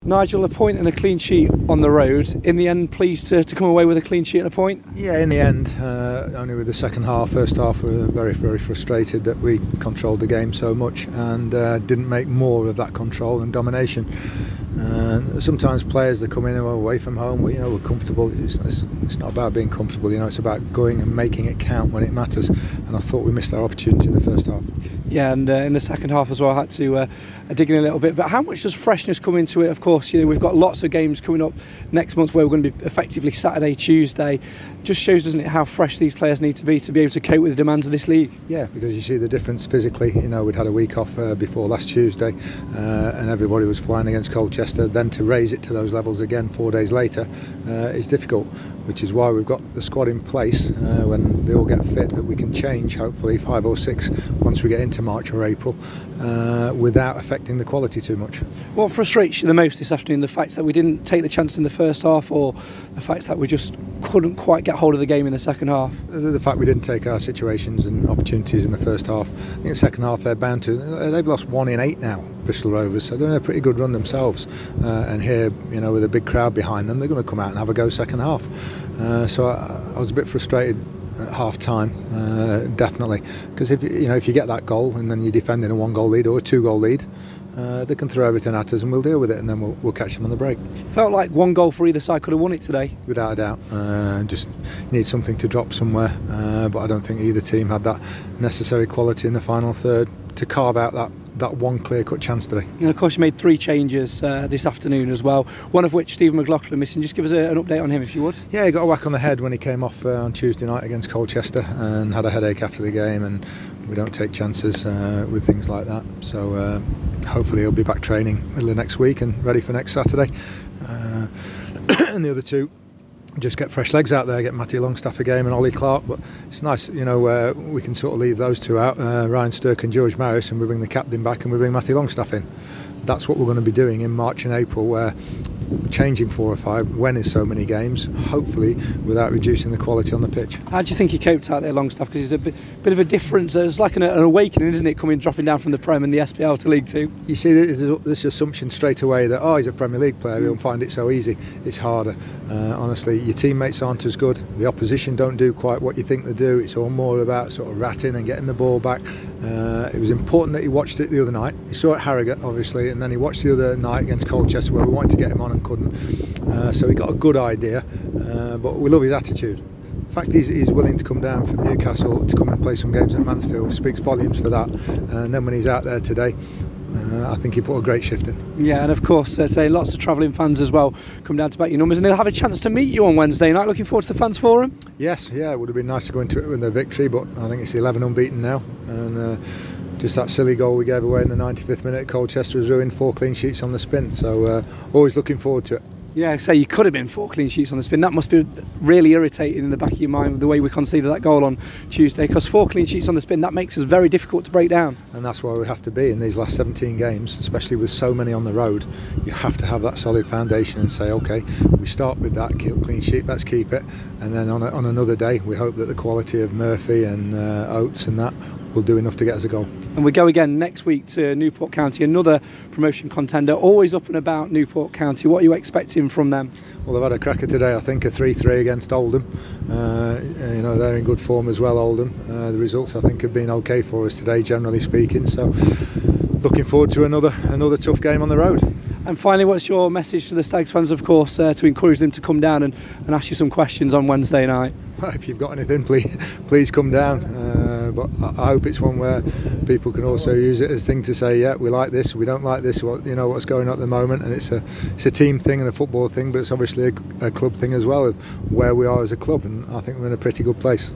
Nigel, a point and a clean sheet on the road. In the end, pleased to come away with a clean sheet and a point? Yeah, in the end, only with the second half. First half, we were very, very frustrated that we controlled the game so much and didn't make more of that control and domination. Sometimes players that come in and are away from home, we're comfortable. It's not about being comfortable, it's about going and making it count when it matters. And I thought we missed our opportunity in the first half. Yeah, and in the second half as well, I had to dig in a little bit. But how much does freshness come into it? Of course, we've got lots of games coming up next month where we're going to be effectively Saturday, Tuesday. Just shows, doesn't it, how fresh these players need to be able to cope with the demands of this league. Yeah, because you see the difference physically. We'd had a week off before last Tuesday, and everybody was flying against Colchester. Then to raise it to those levels again 4 days later is difficult, which is why we've got the squad in place when they all get fit, that we can change hopefully 5 or 6 once we get into March or April without affecting the quality too much. What frustrates you the most this afternoon? The fact that we didn't take the chance in the first half, or the fact that we just couldn't quite get hold of the game in the second half? The fact we didn't take our situations and opportunities in the first half. I think the second half they're bound to. They've lost 1 in 8 now, Bristol Rovers, so they're in a pretty good run themselves. And here, with a big crowd behind them, they're going to come out and have a go second half. So I was a bit frustrated at half time, definitely, because if you get that goal and then you're defending a 1-goal lead or a 2-goal lead, they can throw everything at us and we'll deal with it, and then we'll catch them on the break. Felt like 1 goal for either side could have won it today. Without a doubt. Just need something to drop somewhere, but I don't think either team had that necessary quality in the final third to carve out that one clear-cut chance today. And of course you made 3 changes this afternoon as well, one of which Stephen McLaughlin missing. Just give us an update on him if you would. Yeah, he got a whack on the head when he came off on Tuesday night against Colchester and had a headache after the game, and we don't take chances with things like that, so hopefully he'll be back training middle of next week and ready for next Saturday. And the other 2, just get fresh legs out there, get Matty Longstaff a game and Ollie Clark. But it's nice, we can sort of leave those 2 out, Ryan Stirk and George Maris, and we bring the captain back and we bring Matty Longstaff in. That's what we're going to be doing in March and April, where changing 4 or 5 when is so many games, hopefully without reducing the quality on the pitch. How do you think he coped out there, Longstaff? Because he's a bit of a difference. It's like an awakening, isn't it, dropping down from the Prem and the SPL to League 2? You see this assumption straight away that he's a Premier League player, he'll find it so easy. It's harder. Honestly, your teammates aren't as good, the opposition don't do quite what you think they do. It's all more about sort of ratting and getting the ball back. It was important that he watched it the other night. He saw it Harrogate obviously, and then he watched the other night against Colchester where we wanted to get him on and couldn't. So he got a good idea, but we love his attitude. The fact he's willing to come down from Newcastle to come and play some games at Mansfield speaks volumes for that. And then when he's out there today, I think he put a great shift in. Yeah, and of course, say lots of travelling fans as well come down to back your numbers, and they'll have a chance to meet you on Wednesday night. Looking forward to the fans forum. Yes, yeah, it would have been nice to go into it with a victory, but I think it's 11 unbeaten now, and just that silly goal we gave away in the 95th minute at Colchester has ruined 4 clean sheets on the spin. So always looking forward to it. Yeah, so you could have been 4 clean sheets on the spin. That must be really irritating in the back of your mind with the way we conceded that goal on Tuesday, because 4 clean sheets on the spin, that makes us very difficult to break down. And that's why we have to be in these last 17 games, especially with so many on the road. You have to have that solid foundation and say, OK, we start with that clean sheet, let's keep it. And then on another day, we hope that the quality of Murphy and Oates and that will do enough to get us a goal. And we go again next week to Newport County, another promotion contender, always up and about Newport County. What are you expecting from them? Well, they've had a cracker today, I think, a 3-3 against Oldham. They're in good form as well, Oldham. The results, I think, have been OK for us today, generally speaking. So looking forward to another tough game on the road. And finally, what's your message to the Stags fans, of course, to encourage them to come down and ask you some questions on Wednesday night? Well, if you've got anything, please come down. But I hope it's one where people can also use it as a thing to say, yeah, we like this, we don't like this, what's going on at the moment. And it's a team thing and a football thing, but it's obviously a club thing as well, of where we are as a club. And I think we're in a pretty good place.